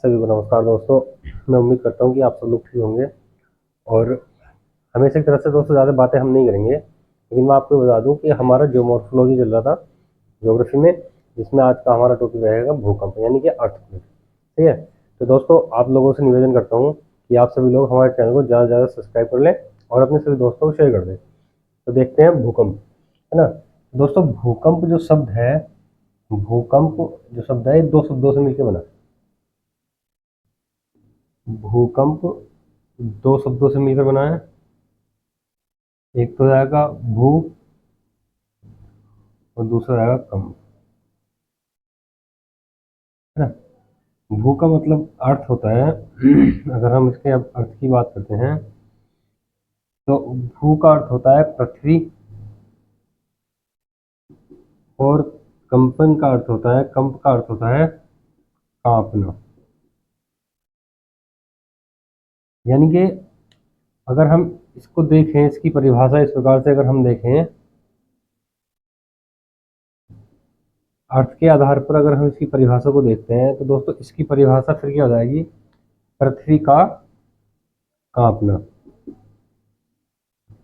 सभी को नमस्कार दोस्तों। मैं उम्मीद करता हूँ कि आप सब लोग ठीक होंगे और हमेशा की तरह से दोस्तों ज़्यादा बातें हम नहीं करेंगे, लेकिन मैं आपको बता दूँ कि हमारा जो मॉर्फोलॉजी चल रहा था ज्योग्राफी में, जिसमें आज का हमारा टॉपिक रहेगा भूकंप यानी कि अर्थक्वेक। ठीक है, तो दोस्तों आप लोगों से निवेदन करता हूँ कि आप सभी लोग हमारे चैनल को ज़्यादा से ज़्यादा सब्सक्राइब कर लें और अपने सभी दोस्तों को शेयर कर दें। तो देखते हैं भूकंप, है ना। दोस्तों भूकंप जो शब्द है ये दो शब्दों से मिलकर बना। भूकंप दो शब्दों से मिलकर बना है। एक तो रहेगा भू और दूसरा रहेगा कंप, है ना। भू का मतलब अर्थ होता है अगर हम इसके अब अर्थ की बात करते हैं तो भू का अर्थ होता है पृथ्वी, और कंपन का अर्थ होता है, कंप का अर्थ होता है कांपना। यानी कि अगर हम इसको देखें, इसकी परिभाषा इस प्रकार से अगर हम देखें, अर्थ के आधार पर अगर हम इसकी परिभाषा को देखते हैं तो दोस्तों इसकी परिभाषा फिर क्या हो जाएगी, पृथ्वी का कांपना,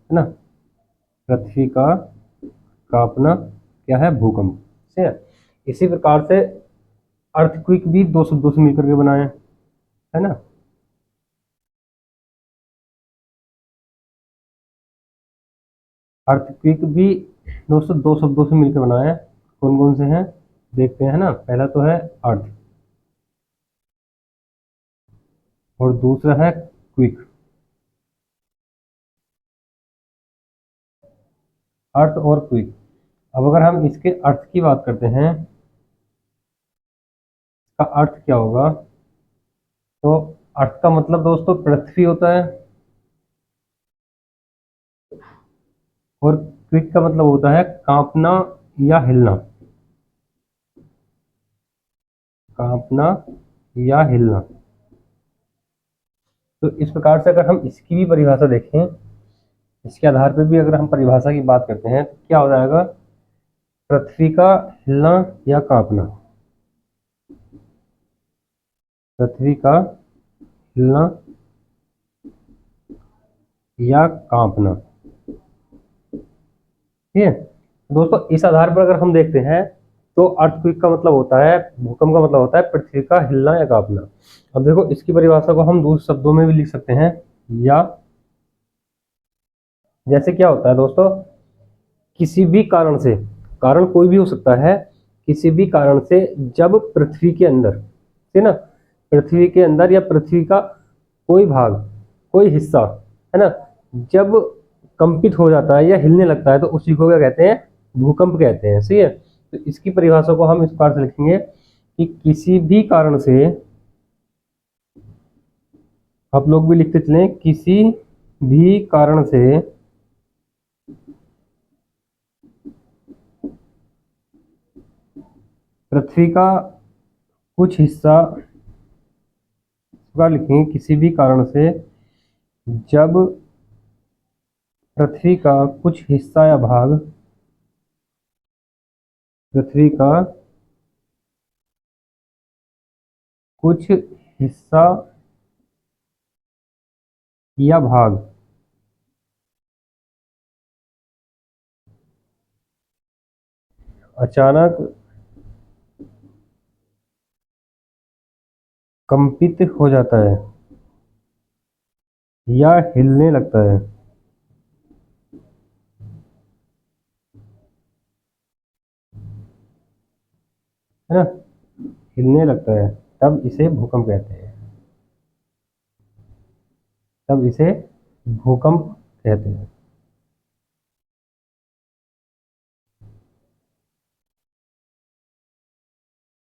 है ना। पृथ्वी का कांपना क्या है, भूकंप से है। इसी प्रकार से अर्थक्वेक भी दो शब्दों से मिलकर के बनाए, है ना। अर्थक्वेक भी दोस्तों दो शब्दों से मिलकर बनाए हैं। कौन कौन से हैं देखते हैं ना। पहला तो है अर्थ और दूसरा है क्विक। अर्थ और क्विक। अब अगर हम इसके अर्थ की बात करते हैं, इसका अर्थ क्या होगा, तो अर्थ का मतलब दोस्तों पृथ्वी होता है, और क्विक का मतलब होता है कांपना या हिलना। कांपना या हिलना। तो इस प्रकार से अगर हम इसकी भी परिभाषा देखें, इसके आधार पर भी अगर हम परिभाषा की बात करते हैं तो क्या हो जाएगा, पृथ्वी का हिलना या कांपना। पृथ्वी का हिलना या कांपना। ठीक है दोस्तों, इस आधार पर अगर हम देखते हैं तो अर्थक्वेक का मतलब होता है, भूकंप का मतलब होता है पृथ्वी का हिलना या कांपना। अब देखो इसकी परिभाषा को हम दूसरे शब्दों में भी लिख सकते हैं, या जैसे क्या होता है दोस्तों, किसी भी कारण से, कारण कोई भी हो सकता है, किसी भी कारण से जब पृथ्वी के अंदर, है ना, पृथ्वी के अंदर या पृथ्वी का कोई भाग, कोई हिस्सा, है ना, जब कंपित हो जाता है या हिलने लगता है तो उसी को क्या कहते हैं, भूकंप कहते हैं। सही है, तो इसकी परिभाषा को हम इस प्रकार से लिखेंगे कि किसी भी कारण से, आप लोग भी लिखते चलें, किसी भी कारण से पृथ्वी का कुछ हिस्सा, लिखेंगे किसी भी कारण से जब पृथ्वी का कुछ हिस्सा या भाग, पृथ्वी का कुछ हिस्सा या भाग अचानक कंपित हो जाता है या हिलने लगता है ना, हिलने लगता है, तब इसे भूकंप कहते हैं। तब इसे भूकंप कहते हैं।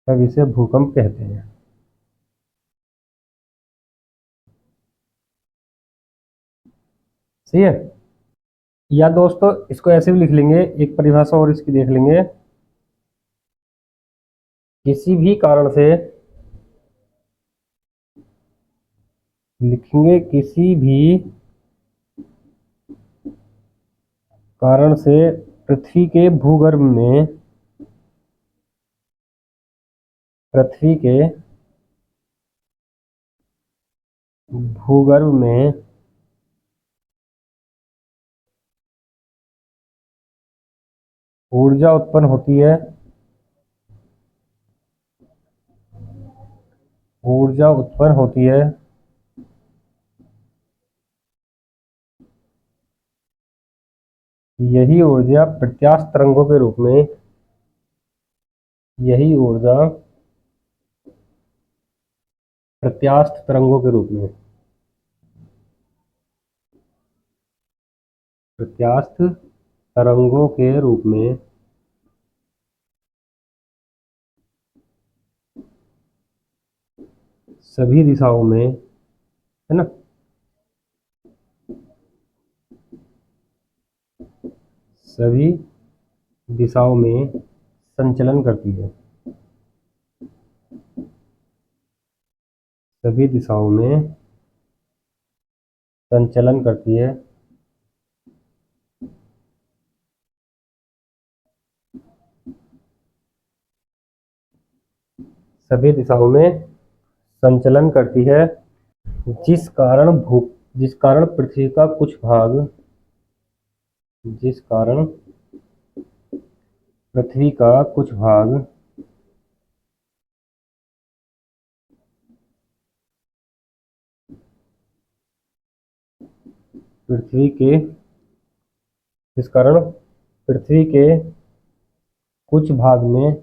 तब इसे भूकंप कहते हैं। सही है। या दोस्तों इसको ऐसे भी लिख लेंगे, एक परिभाषा और इसकी देख लेंगे, किसी भी कारण से, लिखेंगे किसी भी कारण से पृथ्वी के भूगर्भ में, पृथ्वी के भूगर्भ में ऊर्जा उत्पन्न होती है, ऊर्जा उत्पन्न होती है यही ऊर्जा प्रत्यास्थ तरंगों के रूप में, यही ऊर्जा प्रत्यास्थ तरंगों के रूप में, प्रत्यास्थ तरंगों के रूप में सभी दिशाओं में, है ना, सभी दिशाओं में संचलन करती है, सभी दिशाओं में संचलन करती है, सभी दिशाओं में संचलन करती है, जिस कारण जिस कारण पृथ्वी का कुछ भाग, जिस कारण पृथ्वी का कुछ भाग पृथ्वी के, जिस कारण पृथ्वी के कुछ भाग में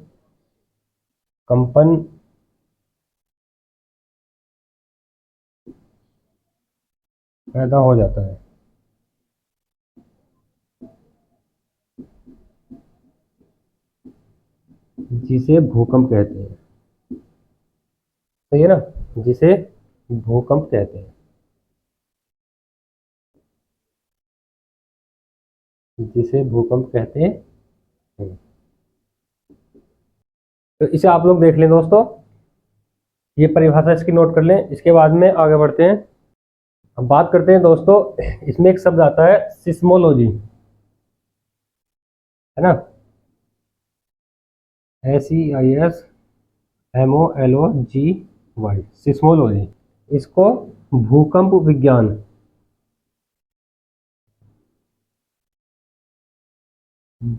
कंपन पैदा हो जाता है, जिसे भूकंप कहते हैं। सही है ना, जिसे भूकंप कहते हैं, जिसे भूकंप कहते हैं। तो इसे आप लोग देख लें दोस्तों, ये परिभाषा इसकी नोट कर लें, इसके बाद में आगे बढ़ते हैं। अब बात करते हैं दोस्तों, इसमें एक शब्द आता है सिस्मोलॉजी, है ना, SEISMOLOGY, सिस्मोलॉजी। इसको भूकंप विज्ञान,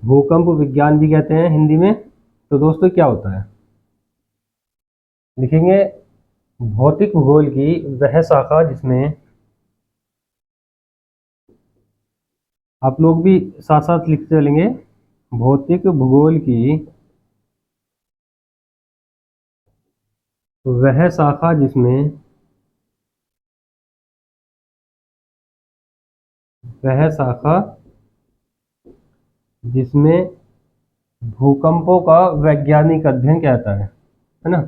भूकंप विज्ञान भी कहते हैं हिंदी में। तो दोस्तों क्या होता है, लिखेंगे भौतिक भूगोल की वह शाखा जिसमें, आप लोग भी साथ साथ लिखते चलेंगे, भौतिक भूगोल की वह शाखा जिसमें, वह शाखा जिसमें भूकंपों का वैज्ञानिक अध्ययन कहता है ना,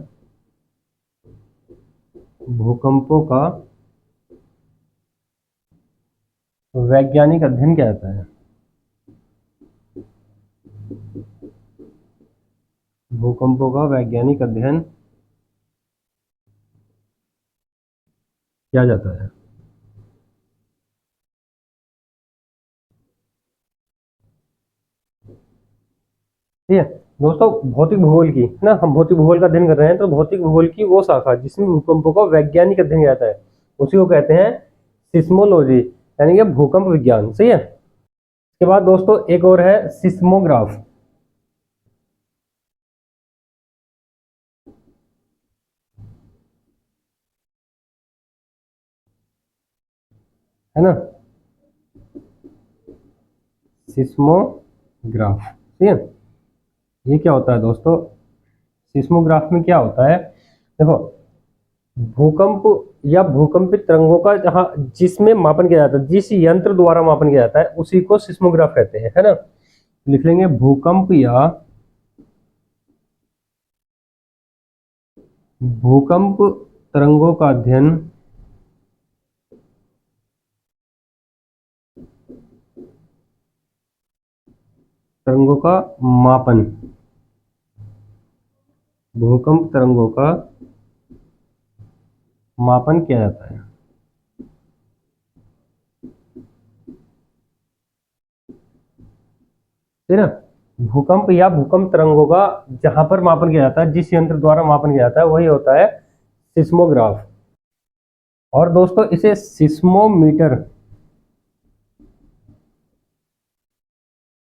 भूकंपों का वैज्ञानिक अध्ययन कहता है, भूकंपों का वैज्ञानिक अध्ययन किया जाता है। ठीक है दोस्तों, भौतिक भूगोल की ना, हम भौतिक भूगोल का अध्ययन कर रहे हैं, तो भौतिक भूगोल की वो शाखा जिसमें भूकंपों का वैज्ञानिक अध्ययन किया जाता है, उसी को कहते हैं सिस्मोलॉजी, यानी कि भूकंप विज्ञान। सही है। इसके बाद दोस्तों एक और है सिस्मोग्राफ, है ना, सिस्मोग्राफ। ठीक है, ये क्या होता है दोस्तों, सिस्मोग्राफ में क्या होता है, देखो भूकंप या भूकंपित तरंगों का जहां जिसमें मापन किया जाता है, जिस यंत्र द्वारा मापन किया जाता है उसी को सिस्मोग्राफ कहते हैं, है ना। लिख लेंगे भूकंप या भूकंप तरंगों का अध्ययन, तरंगों का मापन, भूकंप तरंगों का मापन किया जाता है। ठीक है ना, भूकंप या भूकंप तरंगों का जहां पर मापन किया जाता है, जिस यंत्र द्वारा मापन किया जाता है, वही होता है सिस्मोग्राफ। और दोस्तों इसे सिस्मोमीटर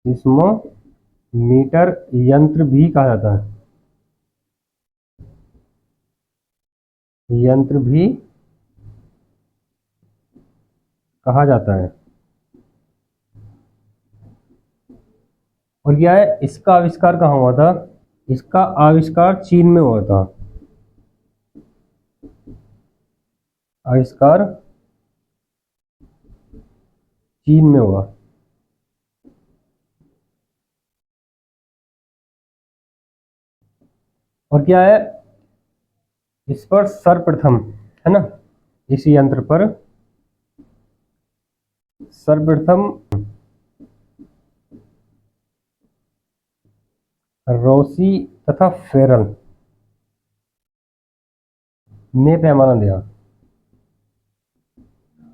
सिस्मोमीटर यंत्र भी कहा जाता है, यंत्र भी कहा जाता है। और क्या है, इसका आविष्कार कहाँ हुआ था? इसका आविष्कार चीन में हुआ था। आविष्कार चीन में हुआ। और क्या है, इस पर सर्वप्रथम, है ना, इस यंत्र पर सर्वप्रथम रोसी तथा फेरल ने पैमाना दिया।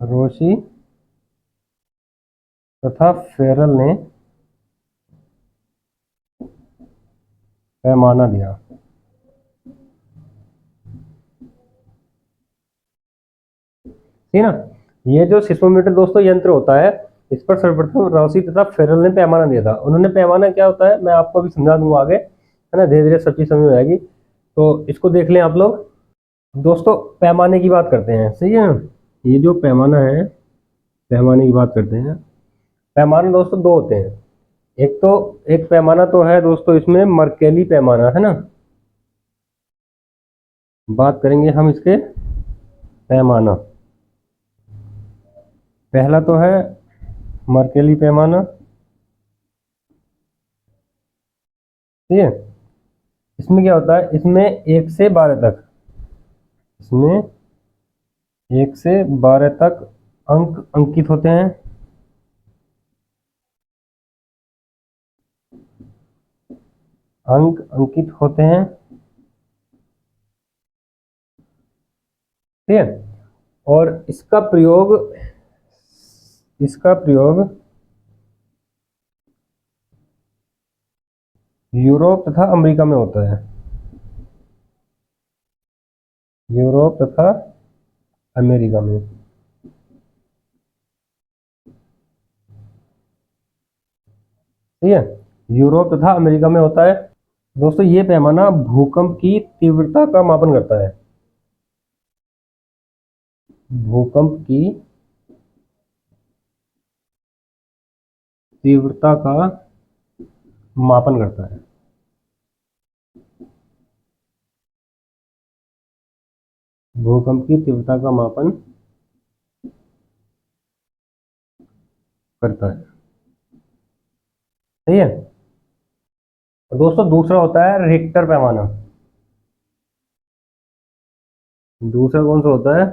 रोसी तथा फेरल ने पैमाना दिया। ठीक है ना। ये जो सिस्मोमीटर दोस्तों यंत्र होता है, इस पर सर्वप्रथम रोसी तथा फेरल ने पैमाना दिया था। उन्होंने पैमाना क्या होता है मैं आपको अभी समझा दूंगा आगे, है ना, धीरे धीरे सब चीज समझ में आएगी। तो इसको देख लें आप लोग। दोस्तों पैमाने की बात करते हैं, सही है ना। ये जो पैमाना है, पैमाने की बात करते हैं। पैमाने दोस्तों दो होते हैं। एक पैमाना तो है दोस्तों इसमें मर्केली पैमाना, है ना। बात करेंगे हम इसके पैमाना। पहला तो है मर्केली पैमाना, ठीक है। इसमें क्या होता है, इसमें 1 से 12 तक, इसमें 1 से 12 तक अंक अंकित होते हैं। अंक अंकित होते हैं, ठीक है। और इसका प्रयोग यूरोप तथा अमेरिका में होता है। यूरोप तथा अमेरिका में, ठीक है। यूरोप तथा अमेरिका में होता है। दोस्तों ये पैमाना भूकंप की तीव्रता का मापन करता है। भूकंप की तीव्रता का मापन करता है। भूकंप की तीव्रता का मापन करता है, सही है। और दोस्तों दूसरा होता है रिक्टर पैमाना। दूसरा कौन सा होता है?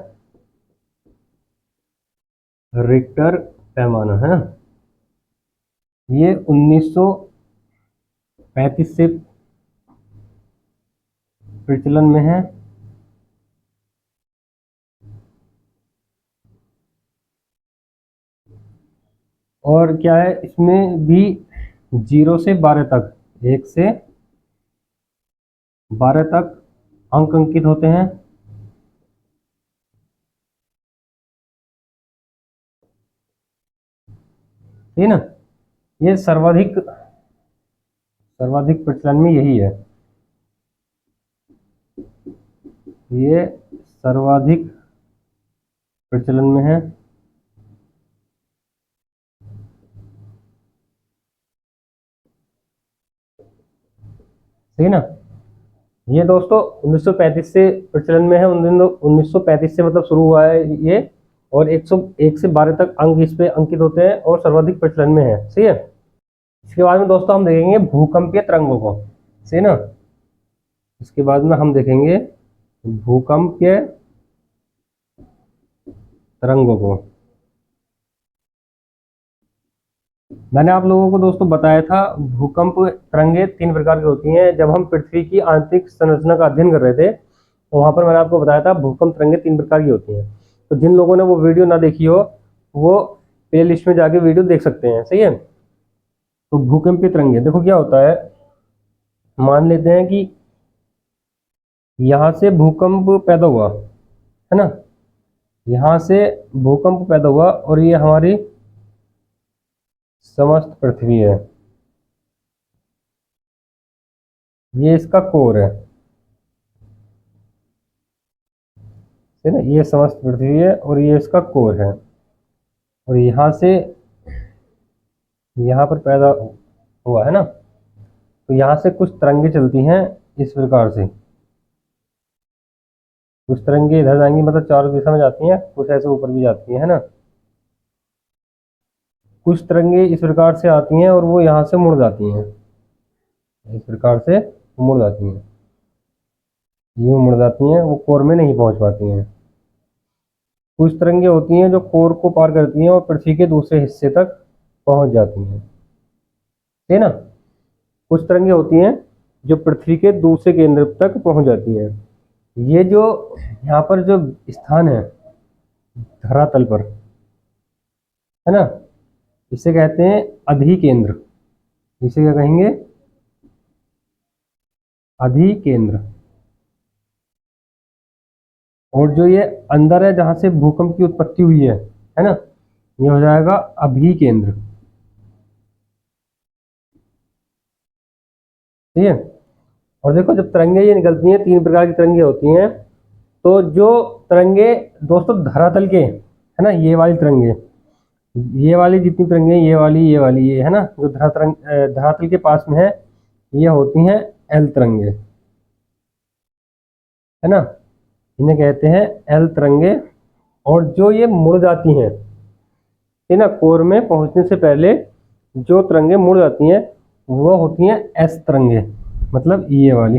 रिक्टर पैमाना, है ना। ये 1935 से प्रचलन में है। और क्या है, इसमें भी 0 से 12 तक, 1 से 12 तक अंक अंकित होते हैं। ठीक है ना। ये सर्वाधिक प्रचलन में यही है। ये सर्वाधिक प्रचलन में है। ठीक है ना। ये दोस्तों 1935 से प्रचलन में है। 1935 से मतलब शुरू हुआ है ये। और 101 से 12 तक अंक इस पे अंकित होते हैं और सर्वाधिक प्रचलन में है, सही है। इसके बाद में दोस्तों हम देखेंगे भूकंपीय तरंगों को, सही ना। इसके बाद में हम देखेंगे भूकंपीय तरंगों को। मैंने आप लोगों को दोस्तों बताया था भूकंप तरंगे 3 प्रकार की होती हैं। जब हम पृथ्वी की आंतरिक संरचना का अध्ययन कर रहे थे तो वहां पर मैंने आपको बताया था भूकंप तरंगे 3 प्रकार की होती हैं। तो जिन लोगों ने वो वीडियो ना देखी हो वो प्ले लिस्ट में जाके वीडियो देख सकते हैं, सही है। तो भूकंपीय तरंगे देखो क्या होता है। मान लेते हैं कि यहाँ से भूकंप पैदा हुआ, है ना। यहाँ से भूकंप पैदा हुआ और ये हमारी समस्त पृथ्वी है, ये इसका कोर है ना, ये समस्त पृथ्वी है और ये इसका कोर है। और यहाँ से यहाँ पर पैदा हुआ है ना, तो यहाँ से कुछ तरंगे चलती हैं इस प्रकार से, कुछ तरंगे इधर जाएंगी, मतलब चारों दिशा में जाती हैं, कुछ ऐसे ऊपर भी जाती हैं, है ना। कुछ तरंगे इस प्रकार से आती हैं और वो यहाँ से मुड़ जाती हैं, इस प्रकार से मुड़ जाती हैं, यूं मुड़ जाती हैं, वो कोर में नहीं पहुंच पाती हैं। कुछ तरंगे होती हैं जो कोर को पार करती हैं और पृथ्वी के दूसरे हिस्से तक पहुंच जाती हैं, है ना। कुछ तरंगे होती हैं जो पृथ्वी के दूसरे केंद्र तक पहुंच जाती हैं। ये जो यहाँ पर जो स्थान है धरातल पर, है ना, इसे कहते हैं अधिकेंद्र। इसे क्या कहेंगे? अधिकेंद्र। और जो ये अंदर है जहां से भूकंप की उत्पत्ति हुई है ना, ये हो जाएगा अभिकेंद्र। ठीक है। और देखो जब तरंगे ये निकलती हैं, तीन प्रकार की तरंगे होती हैं। तो जो तरंगे दोस्तों धरातल के, है ना, ये वाली तरंगे, ये वाली जितनी तरंगे, ये वाली ये, है ना, जो धरातल के पास में है, ये होती हैं एल तरंगे, है ना, इन्हें कहते हैं एल तरंगे। और जो ये मुड़ जाती हैं, है ना, कोर में पहुंचने से पहले जो तरंगे मुड़ जाती हैं वो होती हैं एस तरंगे, मतलब ये वाली,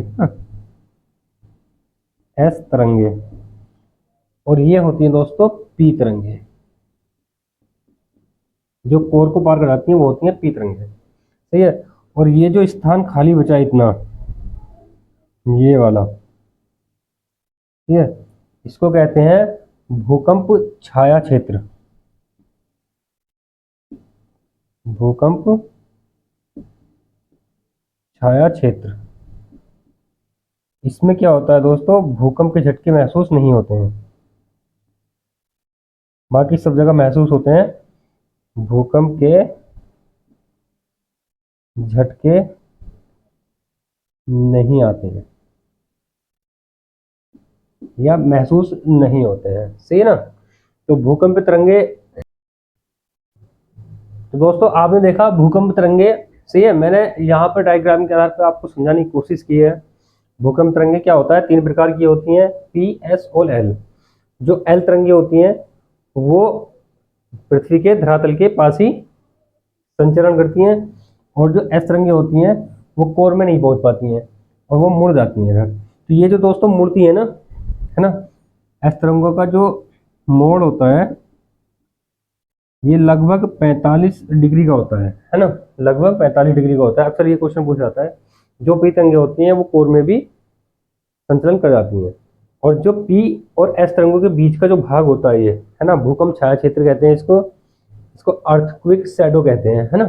एस तरंगे। और ये होती है दोस्तों पी तरंगे, जो कोर को पार कर जाती हैं वो होती हैं पी तरंगे। सही है। और ये जो स्थान खाली बचा इतना, ये वाला, ठीक है, इसको कहते हैं भूकंप छाया क्षेत्र। भूकंप छाया क्षेत्र। इसमें क्या होता है दोस्तों, भूकंप के झटके महसूस नहीं होते हैं, बाकी सब जगह महसूस होते हैं। भूकंप के झटके नहीं आते हैं या महसूस नहीं होते हैं। सही है ना। तो भूकंप तरंगे, तो दोस्तों आपने देखा भूकंप तरंगे। सही है। मैंने यहाँ पर डायग्राम के आधार पर आपको समझाने की कोशिश की है। भूकंप तरंगे क्या होता है, तीन प्रकार की होती हैं, पी, एस और एल। जो एल तरंगे होती हैं वो पृथ्वी के धरातल के पास ही संचरण करती हैं, और जो एस तरंगे होती हैं वो कोर में नहीं पहुंच पाती हैं और वो मुड़ जाती हैं इधर। तो ये जो दोस्तों मुड़ती है ना, है ना, एस तरंगों का जो मोड़ होता है ये लगभग 45 डिग्री का होता है ना, लगभग 45 डिग्री का होता है। अक्सर ये क्वेश्चन पूछा जाता है। जो पी तरंगे होती हैं वो कोर में भी संचलन कर जाती हैं। और जो पी और एस तरंगों के बीच का जो भाग होता है ये, है ना, भूकंप छाया क्षेत्र कहते हैं इसको। इसको अर्थक्विक शैडो कहते हैं, है ना।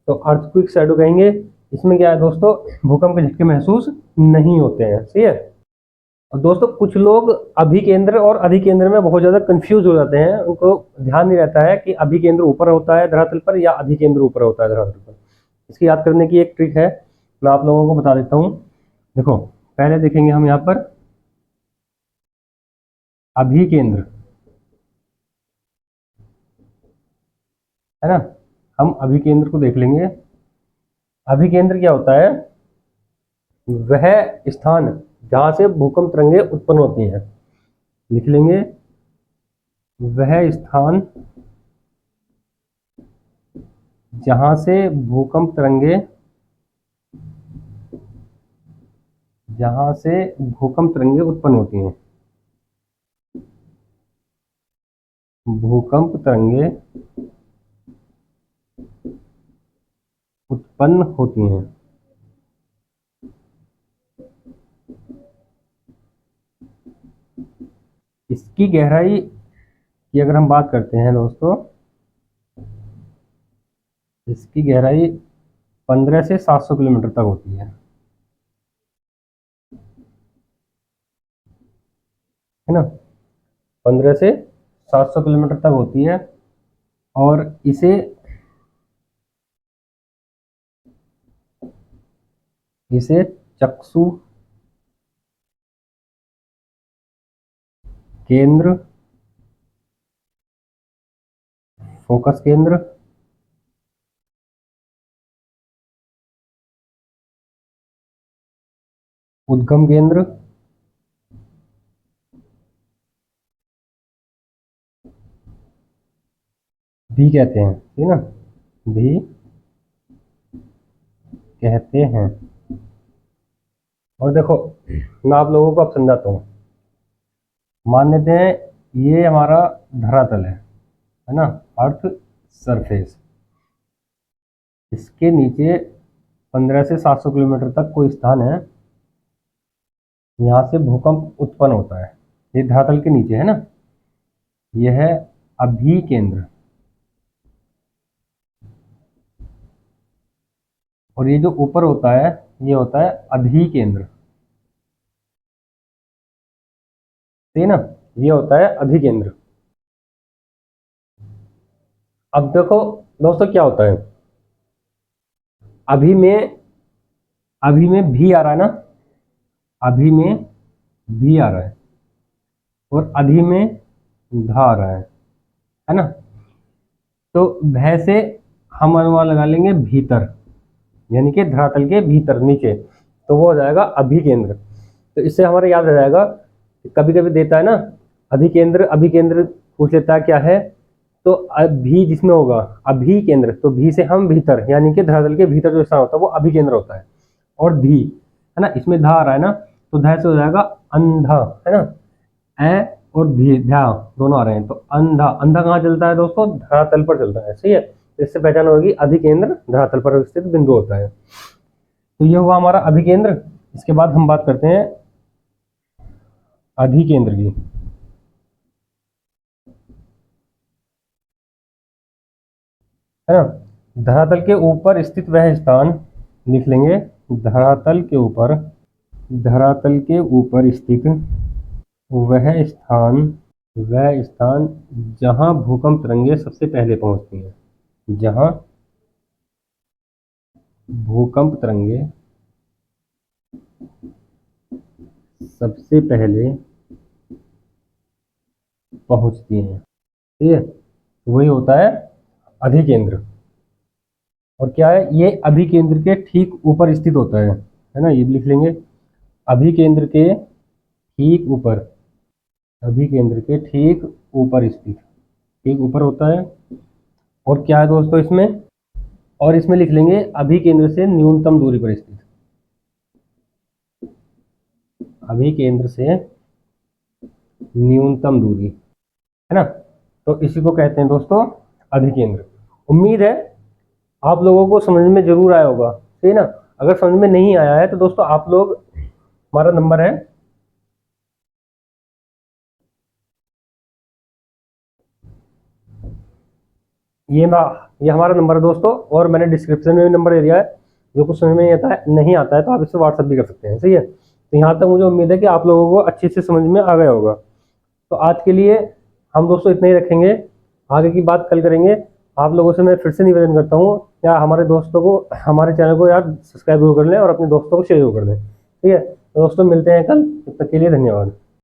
तो अर्थक्विक शैडो कहेंगे। इसमें क्या है दोस्तों, भूकंप के झटके महसूस नहीं होते हैं। सही है। और दोस्तों कुछ लोग अभिकेंद्र और अधिकेंद्र में बहुत ज्यादा कंफ्यूज हो जाते हैं, उनको ध्यान नहीं रहता है कि अभिकेंद्र ऊपर होता है धरातल पर या अधिकेंद्र ऊपर होता है धरातल पर। इसकी याद करने की एक ट्रिक है, मैं आप लोगों को बता देता हूँ। देखो पहले देखेंगे हम यहाँ पर अभिकेंद्र, है ना, हम अभिकेंद्र को देख लेंगे। अभिकेंद्र क्या होता है, वह स्थान जहां से भूकंप तरंगे उत्पन्न होती हैं। लिख लेंगे, वह स्थान जहां से भूकंप तरंगे, जहां से भूकंप तरंगे उत्पन्न होती हैं, भूकंप तरंगे उत्पन्न होती हैं। इसकी गहराई की अगर हम बात करते हैं दोस्तों, इसकी गहराई 15 से 700 किलोमीटर तक होती है ना, 15 से 700 किलोमीटर तक होती है और इसे चक्षु केंद्र, फोकस केंद्र, उद्गम केंद्र, भी कहते हैं, ठीक है ना, भी कहते हैं। और देखो मैं आप लोगों को अब समझाता हूँ। मान लेते हैं ये हमारा धरातल है ना, अर्थ सरफेस। इसके नीचे 15 से 700 किलोमीटर तक कोई स्थान है, यहाँ से भूकंप उत्पन्न होता है। ये धरातल के नीचे है ना, यह है अभिकेंद्र। और ये जो ऊपर होता है ये होता है अधिकेंद्र, ठीक है ना, ये होता है अधिकेंद्र। अब देखो दोस्तों क्या होता है, अभी में भी आ रहा है ना, अभी में भी आ रहा है और अधि में धा आ रहा है ना। तो भय से हम अनुमान लगा लेंगे भीतर, यानी कि धरातल के भीतर नीचे, तो वो हो जाएगा अभिकेंद्र। तो इससे हमारा याद रह जाएगा, कभी कभी देता है ना अधिकेंद्र अभिकेंद्र, पूछ लेता है क्या है, तो अभी जिसमें होगा अभिकेंद्र, तो भी से हम भीतर, यानी कि धरातल के भीतर जो स्थान होता है वो अभिकेंद्र होता है। और धी है ना, इसमें धा आ रहा है ना, तो धा से हो जाएगा अंधा, है ना, ए और धी ध्या दोनों आ रहे हैं, तो अंधा। अंधा कहाँ चलता है दोस्तों, धरातल पर चलता है, सही है। इससे पहचान होगी अधिकेंद्र धरातल पर स्थित बिंदु होता है। तो ये हुआ हमारा अभिकेंद्र। इसके बाद हम बात करते हैं अधिकेंद्र की। है ना, धरातल के ऊपर स्थित वह स्थान, लिख लेंगे धरातल के ऊपर स्थित वह स्थान जहां भूकंप तरंगे सबसे पहले पहुंचती हैं, जहां भूकंप तरंगे सबसे पहले पहुंचती हैं, ठीक है, वही होता है अधिकेंद्र। और क्या है, ये अभिकेंद्र के ठीक ऊपर स्थित होता है ना, ये भी लिख लेंगे अभिकेंद्र के ठीक ऊपर, अभिकेंद्र के ठीक ऊपर स्थित, ठीक ऊपर होता है। और क्या है दोस्तों इसमें, और इसमें लिख लेंगे अभिकेंद्र से न्यूनतम दूरी पर स्थित, अभिकेंद्र से न्यूनतम दूरी, है ना। तो इसी को कहते हैं दोस्तों अधिकेंद्र। उम्मीद है आप लोगों को समझ में जरूर आया होगा, ठीक है ना। अगर समझ में नहीं आया है तो दोस्तों आप लोग, हमारा नंबर है ये हमारा नंबर है दोस्तों, और मैंने डिस्क्रिप्शन में भी नंबर दे दिया है। जो कुछ समझ में नहीं आता है तो आप इससे व्हाट्सअप भी कर सकते हैं, सही है। तो यहाँ तक मुझे उम्मीद है कि आप लोगों को अच्छे से समझ में आ गया होगा। तो आज के लिए हम दोस्तों इतना ही रखेंगे, आगे की बात कल करेंगे। आप लोगों से मैं फिर से निवेदन करता हूँ, या हमारे दोस्तों को हमारे चैनल को यार सब्सक्राइब जरूर कर लें और अपने दोस्तों को शेयर जरूर कर दें, ठीक है। तो दोस्तों मिलते हैं कल, तब तक के लिए धन्यवाद।